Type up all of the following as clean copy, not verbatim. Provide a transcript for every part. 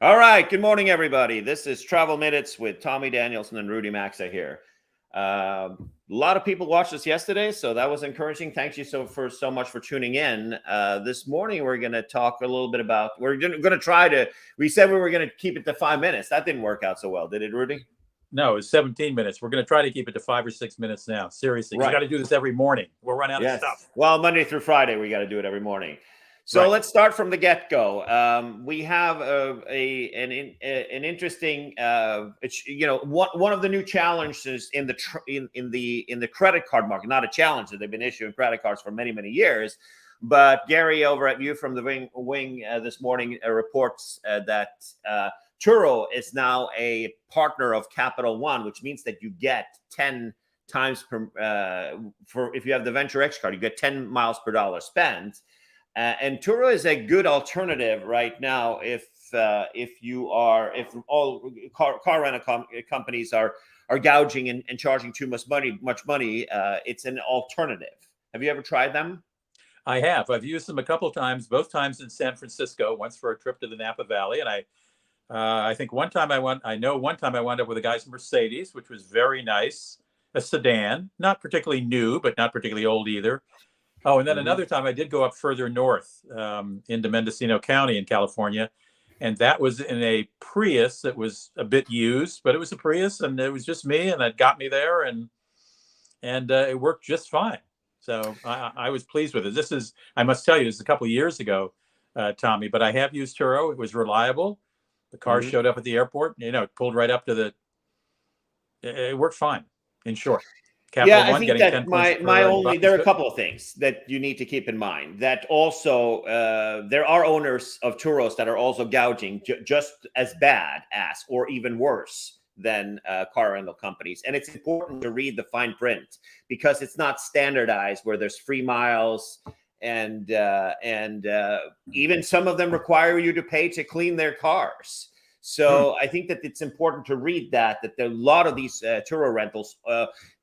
All right. Good morning, everybody. This is Travel Minutes with Tommy Danielson and Rudy Maxa here. A lot of people watched us yesterday, so that was encouraging. Thank you so much for tuning in. This morning, we're going to talk a little bit about. We're going to try to. We said we were going to keep it to 5 minutes. That didn't work out so well, did it, Rudy? No, it's 17 minutes. We're going to try to keep it to 5 or 6 minutes now. Seriously, you got to do this every morning. We'll run out of stuff. Well, Monday through Friday, we got to do it every morning. So let's start from the get-go. We have an interesting, one of the new challenges in the credit card market. Not a challenge, that they've been issuing credit cards for many years. But Gary over at View from the Wing this morning reports that Turo is now a partner of Capital One, which means that you get 10 times for if you have the Venture X card, you get 10 miles per dollar spent. And Turo is a good alternative right now if all car rental companies are gouging and charging too much money. It's an alternative. Have you ever tried them? I have. I've used them a couple of times, both times in San Francisco. Once for a trip to the Napa Valley, and I think one time I wound up with a guy's Mercedes, which was very nice, a sedan, not particularly new, but not particularly old either. Oh, and then another time I did go up further north into Mendocino County in California, and that was in a Prius that was a bit used, but it was a Prius, and it was just me, and that got me there, and it worked just fine. So I was pleased with it. I must tell you, this is a couple of years ago, Tommy, but I have used Turo. It was reliable. The car showed up at the airport. It pulled right up to it worked fine, in short. Capital One, I think that there are a couple of things that you need to keep in mind. That also there are owners of Turos that are also gouging just as bad as, or even worse than car rental companies. And it's important to read the fine print because it's not standardized where there's free miles and even some of them require you to pay to clean their cars. So I think that it's important to read that a lot of these Turo rentals,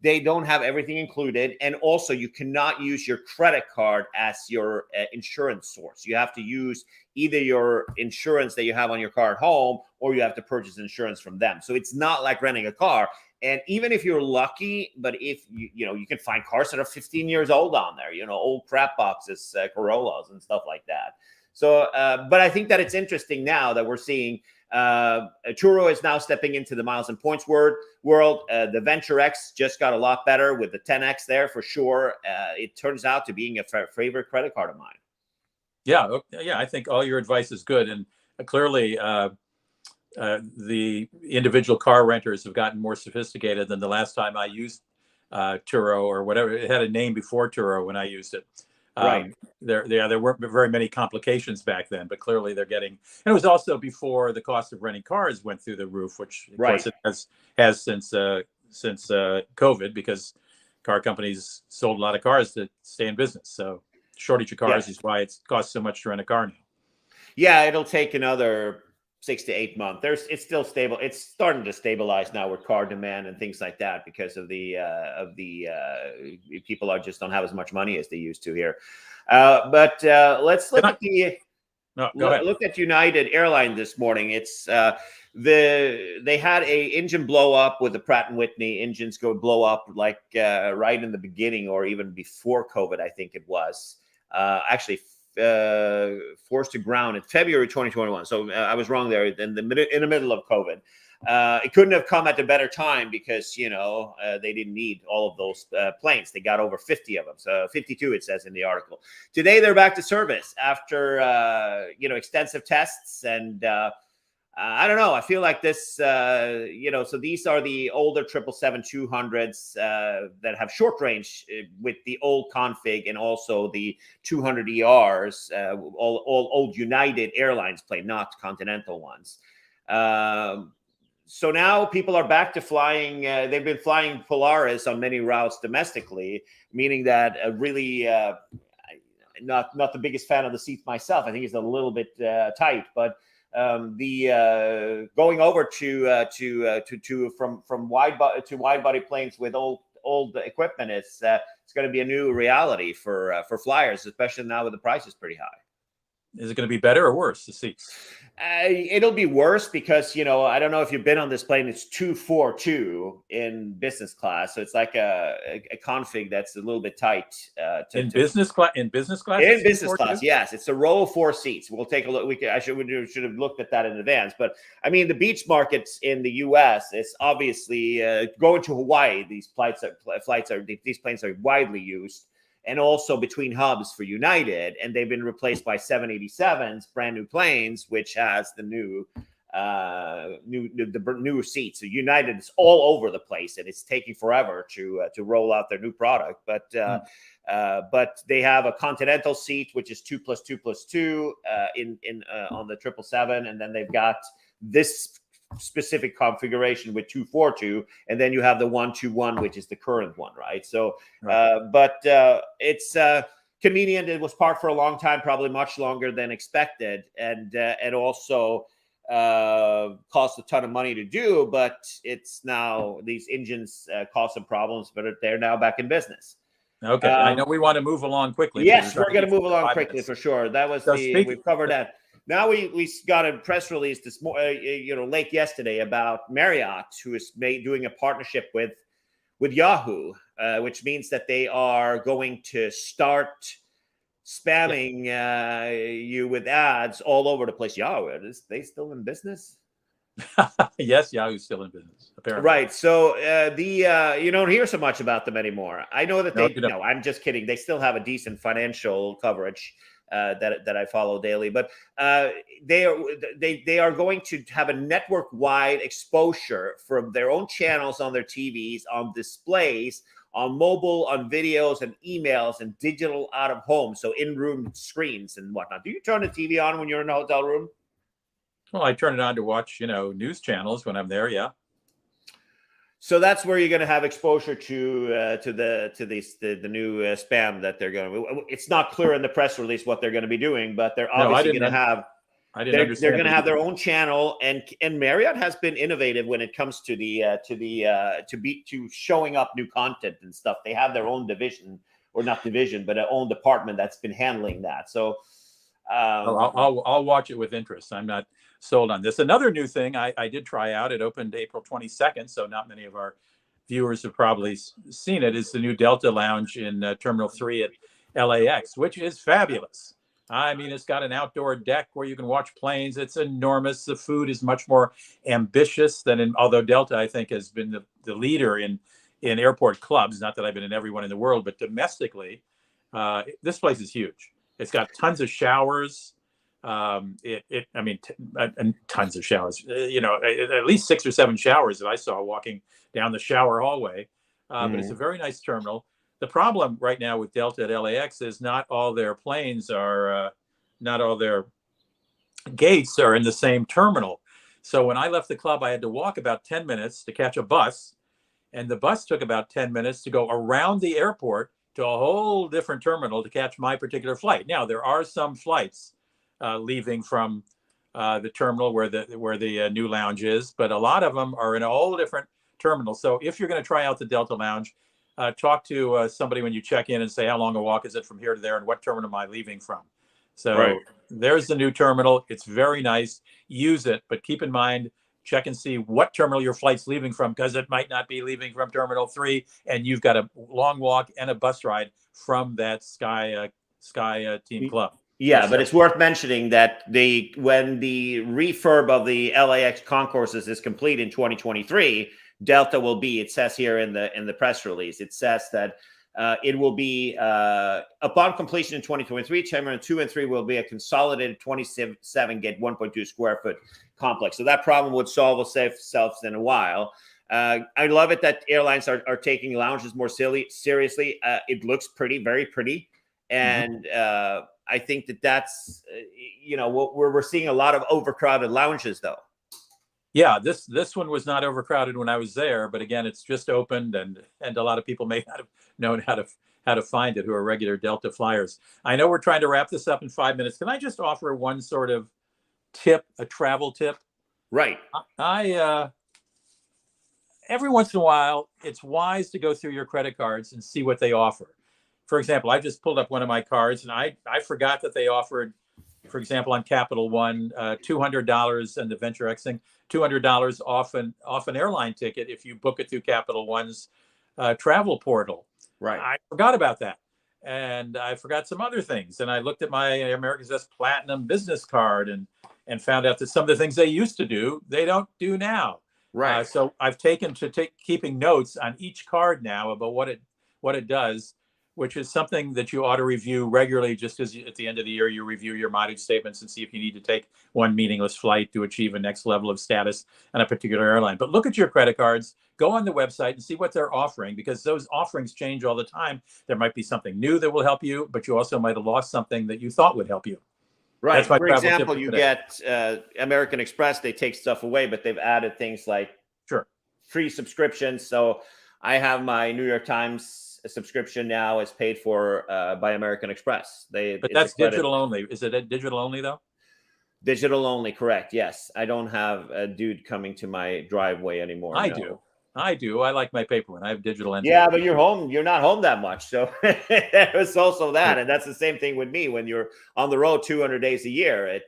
they don't have everything included. And also you cannot use your credit card as your insurance source. You have to use either your insurance that you have on your car at home, or you have to purchase insurance from them. So it's not like renting a car. And even if you're lucky, but if you can find cars that are 15 years old on there, old crap boxes, Corollas and stuff like that. So, but I think that it's interesting now that we're seeing Turo is now stepping into the miles and points world. The Venture X just got a lot better with the 10X there for sure. It turns out to being a favorite credit card of mine. Yeah. I think all your advice is good. And clearly the individual car renters have gotten more sophisticated than the last time I used Turo or whatever. It had a name before Turo when I used it. Right. There weren't very many complications back then, but clearly they're getting. And it was also before the cost of renting cars went through the roof, which of course it has since COVID, because car companies sold a lot of cars to stay in business. So shortage of cars is why it costs so much to rent a car now. Yeah, it'll take another 6 to 8 months. It's still stable. It's starting to stabilize now with car demand and things like that because of the people don't have as much money as they used to here. But let's look look at United Airlines this morning. It's they had a engine blow up with the Pratt & Whitney engines blow up like right in the beginning or even before COVID, I think it was. Actually forced to ground in February 2021. So I was wrong there in the middle of COVID. It couldn't have come at a better time because, they didn't need all of those planes. They got over 50 of them. So 52, it says in the article. Today, they're back to service after, extensive tests. And I don't know. I feel like this, so these are the older 777-200s that have short range with the old config and also the 200 ERs, all old United Airlines plane, not Continental ones. So now people are back to flying. They've been flying Polaris on many routes domestically, meaning that really not the biggest fan of the seats myself. I think it's a little bit tight, but the going over from wide body planes with old equipment it's going to be a new reality for flyers, especially now with the prices pretty high. Is it going to be better or worse, the seats? It'll be worse because, I don't know if you've been on this plane. It's 242 in business class, so it's like a config that's a little bit tight. Business class, in business class, in business class, yes, it's a row of 4 seats. We'll take a look. I should have looked at that in advance. But I mean, the beach markets in the U.S. is obviously going to Hawaii. These planes are widely used. And also between hubs for United, and they've been replaced by 787s, brand new planes, which has the new seats. So United is all over the place, and it's taking forever to roll out their new product. But they have a continental seat, which is 2 + 2 + 2 on the 777, and then they've got this specific configuration with 242, and then you have the 121, which is the current one, right? So but it's convenient. It was parked for a long time, probably much longer than expected, and also cost a ton of money to do, but it's now these engines cause some problems, but they're now back in business. Okay. I know we want to move along quickly. Yes, we're going to move along quickly for sure. That was we've covered that. Now we got a press release this late yesterday about Marriott, who is doing a partnership with Yahoo, which means that they are going to start spamming you with ads all over the place. Yahoo, are they still in business? Yes, Yahoo's still in business, apparently. Right. So you don't hear so much about them anymore. I know that no, I'm just kidding. They still have a decent financial coverage that I follow daily, but they are going to have a network-wide exposure from their own channels on their TVs, on displays, on mobile, on videos and emails and digital out of home, so in-room screens and whatnot. Do you turn the TV on when you're in a hotel room? Well, I turn it on to watch, news channels when I'm there. Yeah. So that's where you're going to have exposure to the new spam that they're going to. It's not clear in the press release what they're going to be doing, but they're obviously going to have. They're going to have their own channel, and Marriott has been innovative when it comes to to showing up new content and stuff. They have their own division, or not division, but their own department that's been handling that. So I'll watch it with interest. I'm not sold on this. Another new thing I did try out. It opened April 22nd, so not many of our viewers have probably seen it. Is the new Delta Lounge in Terminal 3 at LAX, which is fabulous. I mean, it's got an outdoor deck where you can watch planes. It's enormous. The food is much more ambitious than although Delta, I think, has been the leader in airport clubs. Not that I've been in every one in the world, but domestically, this place is huge. It's got tons of showers. Tons of showers. At least 6 or 7 showers that I saw walking down the shower hallway. But it's a very nice terminal. The problem right now with Delta at LAX is not all their planes are, not all their gates are in the same terminal. So when I left the club, I had to walk about 10 minutes to catch a bus. And the bus took about 10 minutes to go around the airport to a whole different terminal to catch my particular flight. Now, there are some flights leaving from the terminal where the new lounge is, but a lot of them are in a whole different terminal. So if you're going to try out the Delta Lounge, talk to somebody when you check in and say, how long a walk is it from here to there and what terminal am I leaving from? So There's the new terminal. It's very nice. Use it, but keep in mind, check and see what terminal your flight's leaving from, because it might not be leaving from Terminal 3, and you've got a long walk and a bus ride from that Sky Team Club. Yeah, but it's worth mentioning that when the refurb of the LAX concourses is complete in 2023, Delta will be, it says here in the press release, it says that it will be upon completion in 2023, Terminal 2 and 3 will be a consolidated 27 gate 1.2 square foot complex. So that problem would solve itself in a while. I love it that airlines are taking lounges more seriously. It looks pretty, very pretty. And I think that's, we're seeing a lot of overcrowded lounges though. Yeah, this one was not overcrowded when I was there, but again, it's just opened, and a lot of people may not have known how to find it who are regular Delta flyers. I know we're trying to wrap this up in 5 minutes. Can I just offer one sort of tip, a travel tip? Right. I every once in a while, it's wise to go through your credit cards and see what they offer. For example, I just pulled up one of my cards, and I forgot that they offered for example, on Capital One, $200 and the Venture X thing, $200 off an airline ticket if you book it through Capital One's travel portal. Right. I forgot about that. And I forgot some other things. And I looked at my American Express Platinum business card and found out that some of the things they used to do, they don't do now. Right. So I've taken to keeping notes on each card now about what it does, which is something that you ought to review regularly, just as at the end of the year, you review your mileage statements and see if you need to take one meaningless flight to achieve a next level of status on a particular airline. But look at your credit cards, go on the website and see what they're offering, because those offerings change all the time. There might be something new that will help you, but you also might have lost something that you thought would help you. Right. For example, you get American Express, they take stuff away, but they've added things like free subscriptions. So I have my New York Times subscription now is paid for by American Express. But that's digital only. Is it digital only though? Digital only, correct. Yes. I don't have a dude coming to my driveway anymore. I do. I like my paper one. I have digital entry. Yeah, but you're not home that much. So it's also that. And that's the same thing with me. When you're on the road 200 days a year, it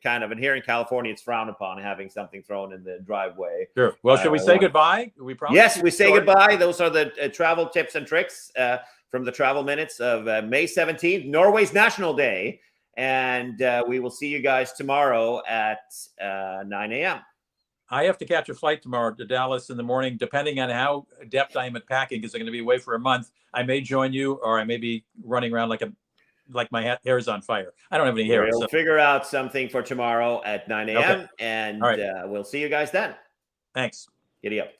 kind of, and here in California, it's frowned upon having something thrown in the driveway. Sure. Well, should we say goodbye? Yes, we say goodbye. Those are the travel tips and tricks from the Travel Minutes of May 17th, Norway's National Day. And we will see you guys tomorrow at 9 a.m. I have to catch a flight tomorrow to Dallas in the morning. Depending on how adept I am at packing, because I'm going to be away for a month, I may join you, or I may be running around like my hair is on fire. I don't have any hair. We'll figure out something for tomorrow at 9 a.m. Okay. And right. We'll see you guys then. Thanks. Giddy up.